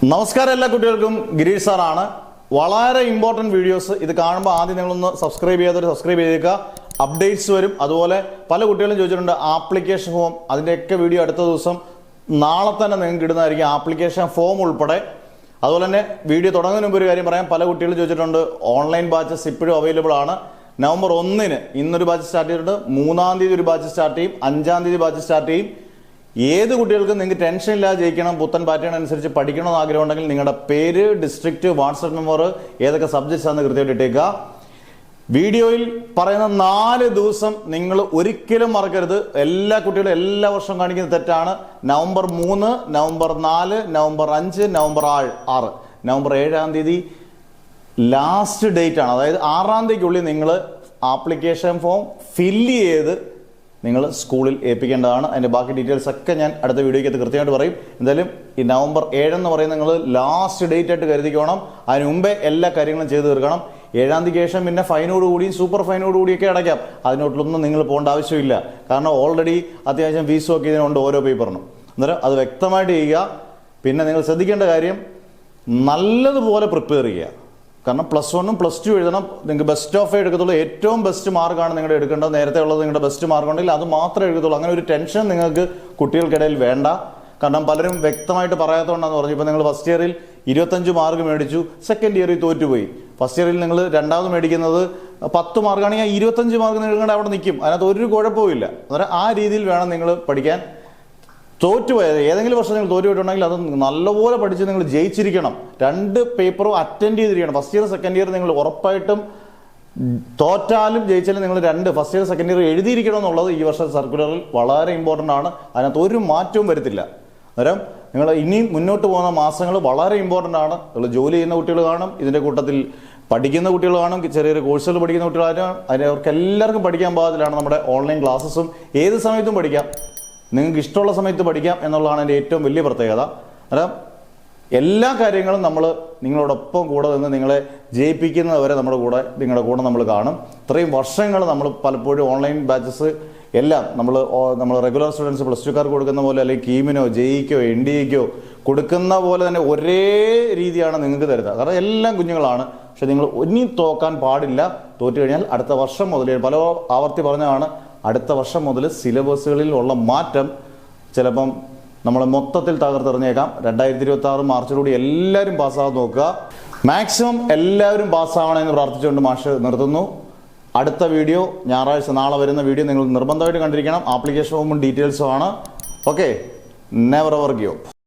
നമസ്കാരം എല്ലാ കുട്ടികൾക്കും ഗിരീഷ് സാറാണ്. വളരെ ഇമ്പോർട്ടൻറ്റ് വീഡിയോസ് ഇത് കാണുമ്പോൾ ആദ്യം നിങ്ങളൊന്ന് സബ്സ്ക്രൈബ് ചെയ്തേക്കുക. അപ്ഡേറ്റ്സ് വരും. അതുപോലെ പല കുട്ടികളും ചോദിച്ചിട്ടുണ്ട് ആപ്ലിക്കേഷൻ ഫോം, അതിൻ്റെയൊക്കെ വീഡിയോ അടുത്ത ദിവസം നാളെ തന്നെ നിങ്ങൾക്ക് ഇടുന്നതായിരിക്കും, ആപ്ലിക്കേഷൻ ഫോം ഉൾപ്പെടെ. അതുപോലെ തന്നെ വീഡിയോ തുടങ്ങുന്നതിന് മുമ്പ് ഒരു കാര്യം പറയാം, പല കുട്ടികളും ചോദിച്ചിട്ടുണ്ട് ഓൺലൈൻ ബാച്ചസ് ഇപ്പോഴും അവൈലബിൾ ആണ്. നവംബർ 1-ന് ഇന്നൊരു ബാച്ച് സ്റ്റാർട്ട് ചെയ്തിട്ടുണ്ട്, 3-ാം തീയതി ഒരു ബാച്ച് സ്റ്റാർട്ട് ചെയ്യും, 5-ാം തീയതി ബാച്ച് സ്റ്റാർട്ട് ചെയ്യും. ഏത് കുട്ടികൾക്കും നിങ്ങൾക്ക് ടെൻഷൻ ഇല്ലാതെ ജയിക്കണം, പുത്തൻ പാറ്റേൺ അനുസരിച്ച് പഠിക്കണമെന്ന് ആഗ്രഹം ഉണ്ടെങ്കിൽ നിങ്ങളുടെ പേര്, ഡിസ്ട്രിക്റ്റ്, വാട്സപ്പ് നമ്പർ, ഏതൊക്കെ സബ്ജക്ട്സ് ആണെന്ന് കൃത്യമായിട്ട് ഇട്ടേക്കുക. വീഡിയോയിൽ പറയുന്ന 4 ദിവസം നിങ്ങൾ ഒരിക്കലും മറക്കരുത്. എല്ലാ കുട്ടികളും എല്ലാ വർഷവും കാണിക്കുന്ന തെറ്റാണ്. November 3, November 4, November 5, November 6. November 7-ാം തീയതി ലാസ്റ്റ് ഡേറ്റ് ആണ്. അതായത് 6-ാം തീയതിക്കുള്ളിൽ നിങ്ങൾ ആപ്ലിക്കേഷൻ ഫോം ഫില്ല് ചെയ്ത് നിങ്ങൾ സ്കൂളിൽ ഏൽപ്പിക്കേണ്ടതാണ്. അതിൻ്റെ ബാക്കി ഡീറ്റെയിൽസ് ഒക്കെ ഞാൻ അടുത്ത വീഡിയോയ്ക്ക് കൃത്യമായിട്ട് പറയും. എന്തായാലും ഈ നവംബർ 7 എന്ന് പറയുന്നത് നിങ്ങൾ ലാസ്റ്റ് ഡേറ്റ് ആയിട്ട് കരുതിക്കണം. അതിന് മുമ്പേ എല്ലാ കാര്യങ്ങളും ചെയ്തു തീർക്കണം. 7-ാം തീയതിക്ക് ശേഷം പിന്നെ ഫൈനോടുകൂടിയും സൂപ്പർ ഫൈനോടുകൂടിയൊക്കെ അടയ്ക്കാം. അതിനോട്ടൊന്നും നിങ്ങൾ പോകേണ്ട ആവശ്യമില്ല. കാരണം ഓൾറെഡി അത്യാവശ്യം ഫീസും ഒക്കെ ഇതിനുണ്ട് ഓരോ പേപ്പറിനും. അന്നേരം അത് വ്യക്തമായിട്ട് ചെയ്യുക. പിന്നെ നിങ്ങൾ ശ്രദ്ധിക്കേണ്ട കാര്യം, നല്ലതുപോലെ പ്രിപ്പയർ ചെയ്യുക. കാരണം +1ഉം +2 എഴുതണം. നിങ്ങൾക്ക് ബെസ്റ്റ് ഓഫ് എടുക്കത്തുള്ളൂ. ഏറ്റവും ബെസ്റ്റ് മാർക്കാണ് നിങ്ങളുടെ എടുക്കേണ്ടത്. നേരത്തെ ഉള്ളത് നിങ്ങളുടെ ബെസ്റ്റ് മാർക്ക് ഉണ്ടെങ്കിൽ അത് മാത്രമേ എടുക്കത്തുള്ളൂ. അങ്ങനെ ഒരു ടെൻഷൻ നിങ്ങൾക്ക് കുട്ടികൾക്കിടയിൽ വേണ്ട. കാരണം പലരും വ്യക്തമായിട്ട് പറയാത്തതുകൊണ്ടാന്ന് പറഞ്ഞു. ഇപ്പോൾ നിങ്ങൾ ഫസ്റ്റ് ഇയറിൽ 25 മാർക്ക് മേടിച്ചു, സെക്കൻഡ് ഇയറിൽ തോറ്റുപോയി. ഫസ്റ്റ് ഇയറിൽ നിങ്ങൾ രണ്ടാമത് മേടിക്കുന്നത് 10 മാർക്കാണെങ്കിൽ 25 മാർക്ക് നേടുകൊണ്ട് അവിടെ നിൽക്കും. അതിനകത്ത് ഒരു കുഴപ്പമില്ല. അന്നേരം ആ രീതിയിൽ വേണം നിങ്ങൾ പഠിക്കാൻ. തോറ്റുപോയത് ഏതെങ്കിലും വർഷം നിങ്ങൾ തോറ്റുപോയിട്ടുണ്ടെങ്കിൽ അത് നല്ലപോലെ പഠിച്ച് നിങ്ങൾ ജയിച്ചിരിക്കണം. 2 പേപ്പറും അറ്റൻഡ് ചെയ്തിരിക്കണം. ഫസ്റ്റ് ഇയർ സെക്കൻഡ് ഇയർ നിങ്ങൾ ഉറപ്പായിട്ടും തോറ്റാലും ജയിച്ചാലും നിങ്ങൾ 2 ഫസ്റ്റ് ഇയർ സെക്കൻഡ് ഇയർ എഴുതിയിരിക്കണം എന്നുള്ളത് ഈ വർഷത്തെ സർക്കുലറിൽ വളരെ ഇമ്പോർട്ടൻ്റ് ആണ്. അതിനകത്ത് ഒരു മാറ്റവും വരുത്തില്ല. അന്നേരം നിങ്ങൾ ഇനിയും മുന്നോട്ട് പോകുന്ന മാസങ്ങൾ വളരെ ഇമ്പോർട്ടൻ്റ് ആണ്. നിങ്ങൾ ജോലി ചെയ്യുന്ന കുട്ടികൾ കാണും, ഇതിൻ്റെ കൂട്ടത്തിൽ പഠിക്കുന്ന കുട്ടികൾ കാണും, ചെറിയ കോഴ്സുകൾ പഠിക്കുന്ന കുട്ടികളാണ്. അവർക്ക് എല്ലാവർക്കും പഠിക്കാൻ പാകത്തിലാണ് നമ്മുടെ ഓൺലൈൻ ക്ലാസ്സസും. ഏത് സമയത്തും പഠിക്കാം, നിങ്ങൾക്ക് ഇഷ്ടമുള്ള സമയത്ത് പഠിക്കാം എന്നുള്ളതാണ് എൻ്റെ ഏറ്റവും വലിയ പ്രത്യേകത. അന്നേരം എല്ലാ കാര്യങ്ങളും നമ്മൾ നിങ്ങളോടൊപ്പം കൂടെ നിന്ന് നിങ്ങളെ ജയിപ്പിക്കുന്നവരെ നിങ്ങളുടെ കൂടെ നമ്മൾ കാണും. ഇത്രയും വർഷങ്ങൾ നമ്മൾ പലപ്പോഴും ഓൺലൈൻ ബാച്ചസ് എല്ലാം നമ്മൾ റെഗുലർ സ്റ്റുഡൻസ് +2കാർക്ക് കൊടുക്കുന്ന പോലെ, അല്ലെങ്കിൽ കീമിനോ ജെഇക്കോ NDAക്കോ കൊടുക്കുന്ന പോലെ തന്നെ ഒരേ രീതിയാണ് നിങ്ങൾക്ക് തരുന്നത്. കാരണം എല്ലാം കുഞ്ഞുങ്ങളാണ്. പക്ഷെ നിങ്ങൾ ഇനി തോക്കാൻ പാടില്ല. തോറ്റു കഴിഞ്ഞാൽ അടുത്ത വർഷം മുതൽ, പല ആവർത്തി പറഞ്ഞതാണ്, അടുത്ത വർഷം മുതൽ സിലബസുകളിൽ ഉള്ള മാറ്റം ചിലപ്പം നമ്മളെ മൊത്തത്തിൽ തകർത്തെറിഞ്ഞേക്കാം. 2026 മാർച്ചിലൂടെ എല്ലാവരും പാസ്സാകാൻ നോക്കുക. മാക്സിമം എല്ലാവരും പാസ്സാവണമെന്ന് പ്രാർത്ഥിച്ചുകൊണ്ട് മാഷ് നിർത്തുന്നു. അടുത്ത വീഡിയോ ഞായറാഴ്ച, നാളെ വരുന്ന വീഡിയോ നിങ്ങൾ നിർബന്ധമായിട്ട് കണ്ടിരിക്കണം. ആപ്ലിക്കേഷൻ ഫോമും ഡീറ്റെയിൽസും ആണ്. Okay, never ever give up.